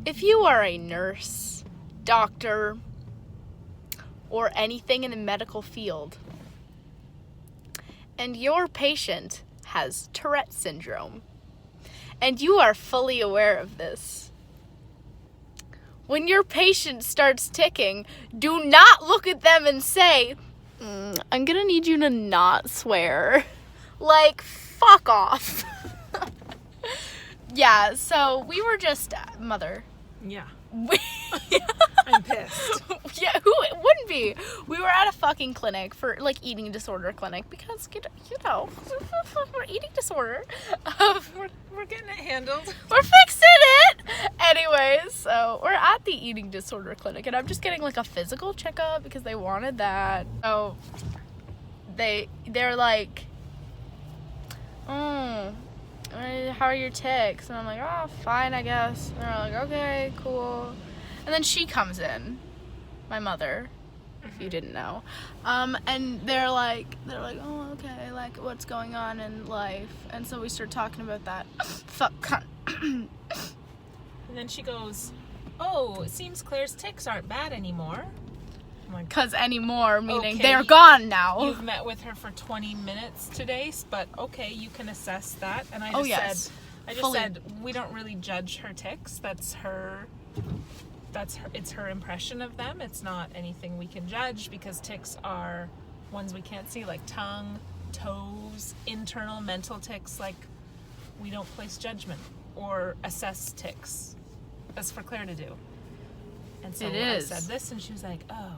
if you are a nurse, doctor, or anything in the medical field, and your patient has Tourette syndrome, and you are fully aware of this, when your patient starts ticking, do not look at them and say, I'm gonna need you to not swear. Like, fuck off. Yeah, so we were just, Mother. Yeah. Yeah. I'm pissed. Yeah, who wouldn't be? We were at a fucking clinic for, like, eating disorder clinic because, you know, we're eating disorder. We're getting it handled. We're fixing it! Anyways, so we're at the eating disorder clinic and I'm just getting, like, a physical checkup because they wanted that. So they're like, how are your tics? And I'm like, oh, fine, I guess. And they're like, okay, cool. And then she comes in, my mother, if you didn't know. And they're like, oh, okay, like, what's going on in life? And so we start talking about that. Fuck, cunt. And then she goes, oh, it seems Claire's tics aren't bad anymore. I'm like, Because anymore, meaning okay, they're gone now. You've met with her for 20 minutes today, but okay, you can assess that. And I just said, we don't really judge her tics. It's her impression of them. It's not anything we can judge because tics are ones we can't see, like tongue, toes, internal mental tics. Like, we don't place judgment or assess tics. That's for Claire to do. And so I said this and she was like, oh.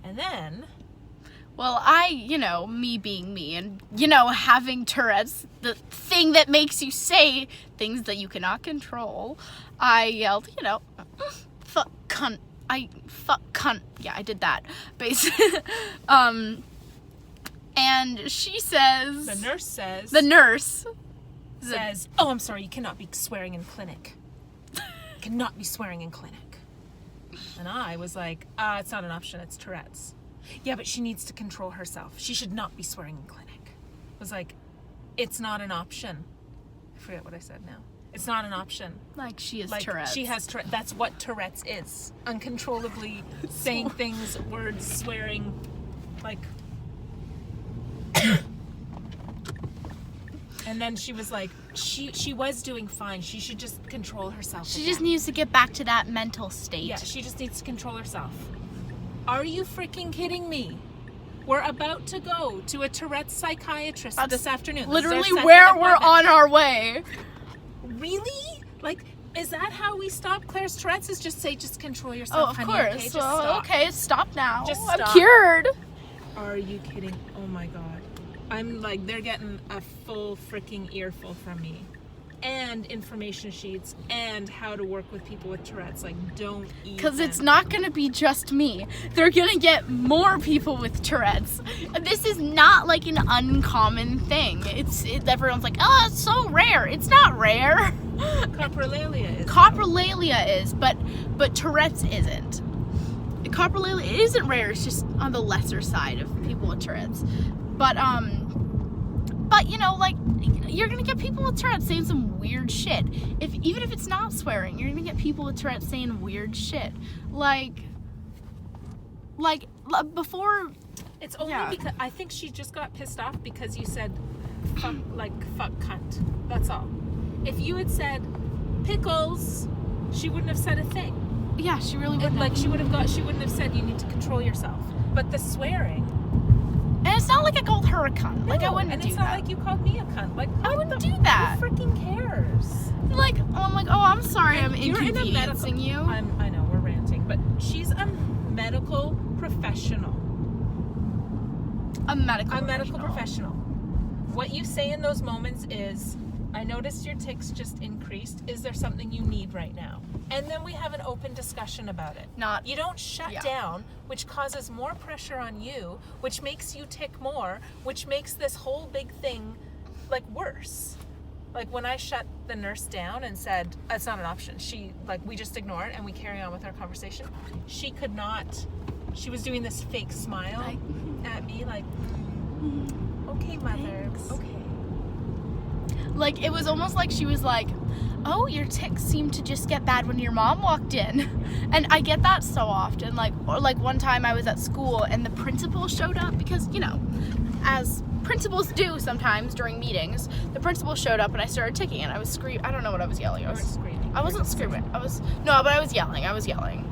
And then, well, me being me and, having Tourette's, the thing that makes you say things that you cannot control, I yelled, fuck cunt. Fuck cunt. Yeah, I did that. Basically. And she says... The nurse says... oh, I'm sorry, you cannot be swearing in clinic. You cannot be swearing in clinic. And I was like, it's not an option, it's Tourette's. Yeah, but she needs to control herself. She should not be swearing in clinic. I was like, it's not an option. I forget what I said now. It's not an option. Like, she has Tourette's. She has Tourette's. That's what Tourette's is. Uncontrollably saying things, words, swearing, like... And then she was like, she was doing fine. She should just control herself. She just needs to get back to that mental state. Yeah, she just needs to control herself. Are you freaking kidding me? We're about to go to a Tourette's psychiatrist this afternoon. Literally where we're on our way. Really? Like, is that how we stop Claire's Tourette's? Is just say, just control yourself, Oh, of honey, course. okay? Just stop. Okay, stop now. Just I'm stop. cured. Are you kidding? Oh my god. I'm like, they're getting a full freaking earful from me. And information sheets and how to work with people with Tourette's. Like, don't even. Because it's not going to be just me. They're going to get more people with Tourette's. This is not like an uncommon thing. Everyone's like, oh, it's so rare. It's not rare. Coprolalia is. Coprolalia is, but Tourette's isn't. Coprolalia isn't rare. It's just on the lesser side of people with Tourette's. But like, you're gonna get people with Tourette's saying some weird shit. Even if it's not swearing, you're gonna get people with Tourette's saying weird shit. Like before. It's only because I think she just got pissed off because you said fuck cunt. That's all. If you had said pickles, she wouldn't have said a thing. Yeah, she really wouldn't. Like, she wouldn't have said you need to control yourself. But the swearing. And it's not like I called her a cunt. Like, I wouldn't do that. And it's not like you called me a cunt. Like, I wouldn't do that. Who freaking cares? Like, I'm like, oh, I'm sorry, I'm inconveniencing you. I know, we're ranting, but she's a medical professional. A medical professional. What you say in those moments is, I noticed your tics just increased. Is there something you need right now? And then we have an open discussion about it. You don't shut down, which causes more pressure on you, which makes you tick more, which makes this whole big thing, like, worse. Like, when I shut the nurse down and said, it's not an option. We just ignore it and we carry on with our conversation. She could not, she was doing this fake smile at me, like, okay, mother, thanks. okay. Like, it was almost like she was like, oh, your tics seem to just get bad when your mom walked in. And I get that so often. Or one time I was at school and the principal showed up because, as principals do sometimes during meetings, the principal showed up and I started ticking and I was screaming. I don't know what I was yelling. I wasn't screaming. I was yelling. I was yelling.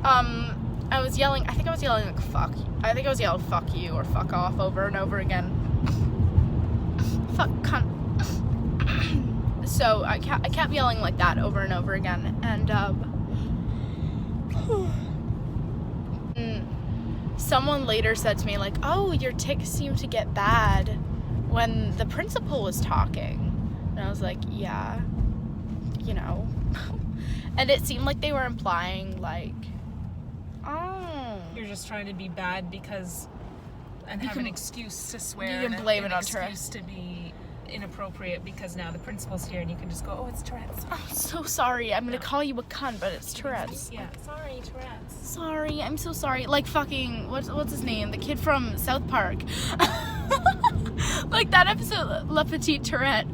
I think I was yelling like fuck. I think I was yelling fuck you or fuck off over and over again. Fuck cunt. So I kept yelling like that over and over again, and someone later said to me like, oh, your tics seem to get bad when the principal was talking, and I was like, yeah, and it seemed like they were implying like, oh, you're just trying to be bad because and have an excuse to swear. You can blame it on Tourette's. To be inappropriate because now the principal's here and you can just go, oh, it's Tourette's. Oh, so sorry. I'm gonna call you a cunt, but it's Tourette's. Yeah, sorry, Tourette's. Sorry, I'm so sorry. Like fucking what's his name? The kid from South Park. Like that episode, La Petite Tourette.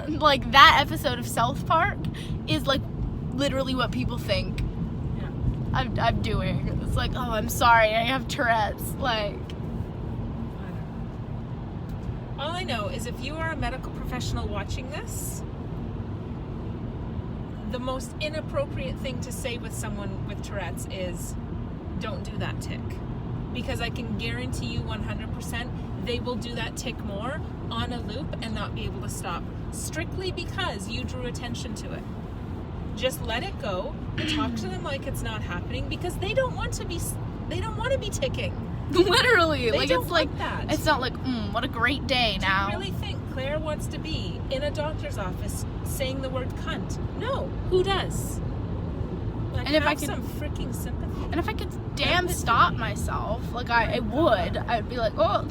Like that episode of South Park is like literally what people think. Yeah. I'm doing. It's like, oh, I'm sorry, I have Tourette's. Like. All I know is if you are a medical professional watching this, the most inappropriate thing to say with someone with Tourette's is, don't do that tick. Because I can guarantee you 100% they will do that tick more on a loop and not be able to stop. Strictly because you drew attention to it. Just let it go and talk to them like it's not happening because they don't want to be ticking. Literally, they like don't it's like want that. It's not like, what a great day now. Do you really think Claire wants to be in a doctor's office saying the word cunt? No, who does? Like, and if have I could, some freaking sympathy. And if I could damn stop myself, like I would, I'd be like, oh.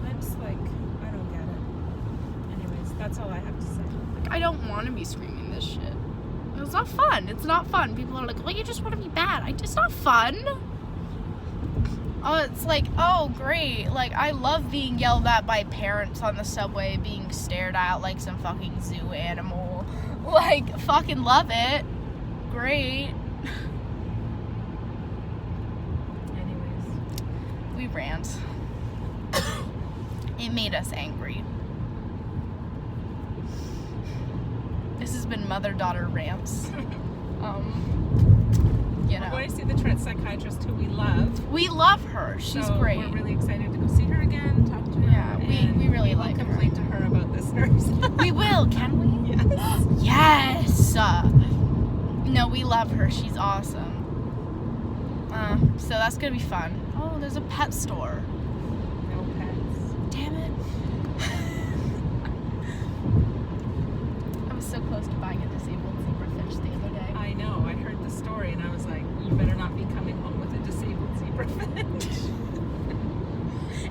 I'm just like, I don't get it. Anyways, that's all I have to say. Like, I don't want to be screaming this shit. It's not fun. It's not fun. People are like, well, you just want to be bad. It's not fun. Oh, it's like, oh, great. Like, I love being yelled at by parents on the subway, being stared at like some fucking zoo animal. Like, fucking love it. Great. Anyways. We rant. It made us angry. This has been mother-daughter rants. We're going to see the Tourette psychiatrist who we love. We love her. She's great. We're really excited to go see her again, talk to her. Yeah, we really like her. We'll complain to her about this nurse. We will, can we? Yes. Yes! No, we love her. She's awesome. So that's going to be fun. Oh, there's a pet store. No pets. Damn it. I was so close to buying a disabled zebrafish the other day. I know. I heard the story and I was like, you better not be coming home with a disabled zebrafish.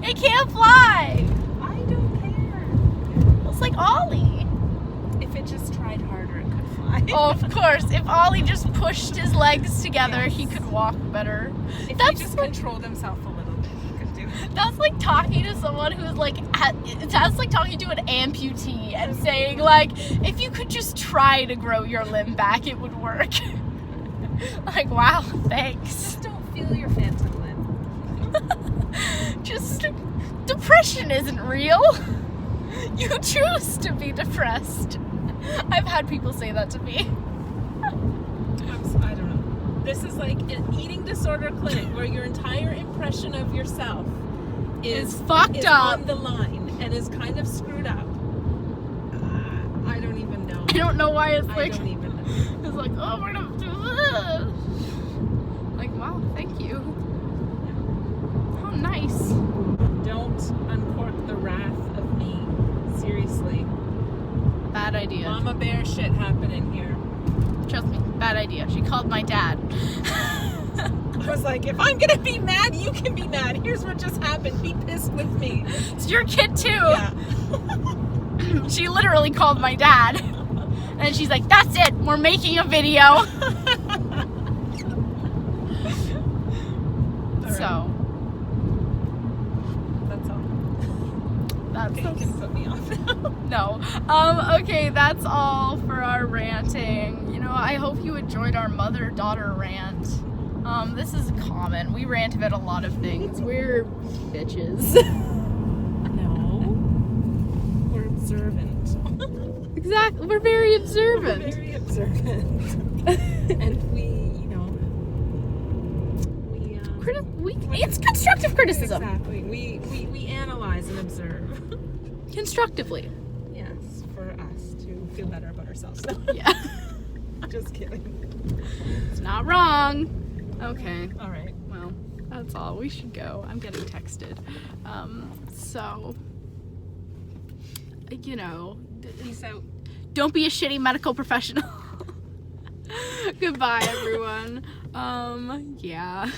It can't fly! I don't care. It's like Ollie. If it just tried harder, it could fly. Oh, of course. If Ollie just pushed his legs together, Yes. he could walk better. If he just controlled himself a little bit, he could do it. That's like talking to someone who's like, that's like talking to an amputee and saying like, if you could just try to grow your limb back, it would work. Like, wow, thanks. Just don't feel your phantom limb. Just, depression isn't real. You choose to be depressed. I've had people say that to me. I don't know. This is like an eating disorder clinic where your entire impression of yourself is fucked up on the line and is kind of screwed up. I don't even know. I don't know why it's like. I don't even know. It's like, oh, we're gonna do this. Like, wow, thank you. Oh, nice. Don't uncork the wrath of me. Seriously. Bad idea. Mama bear shit happening here. Trust me, bad idea. She called my dad. I was like, if I'm gonna be mad, you can be mad. Here's what just happened. Be pissed with me. It's your kid too. Yeah. She literally called my dad. And she's like, that's it. We're making a video. So. That's all. That's okay, you can put me off now. No. Okay, that's all for our rant. ranting. You know, I hope you enjoyed our mother-daughter rant. This is common. We rant about a lot of things. We're bitches. No. We're observant. Exactly. We're very observant. We're very observant. And it's constructive criticism. Exactly. We analyze and observe. Constructively. Yes, for us to feel better about ourselves. Yeah. Just kidding. It's not wrong. Okay. All right. Well, that's all. We should go. I'm getting texted. So, Peace out. Don't be a shitty medical professional. Goodbye, everyone. Yeah.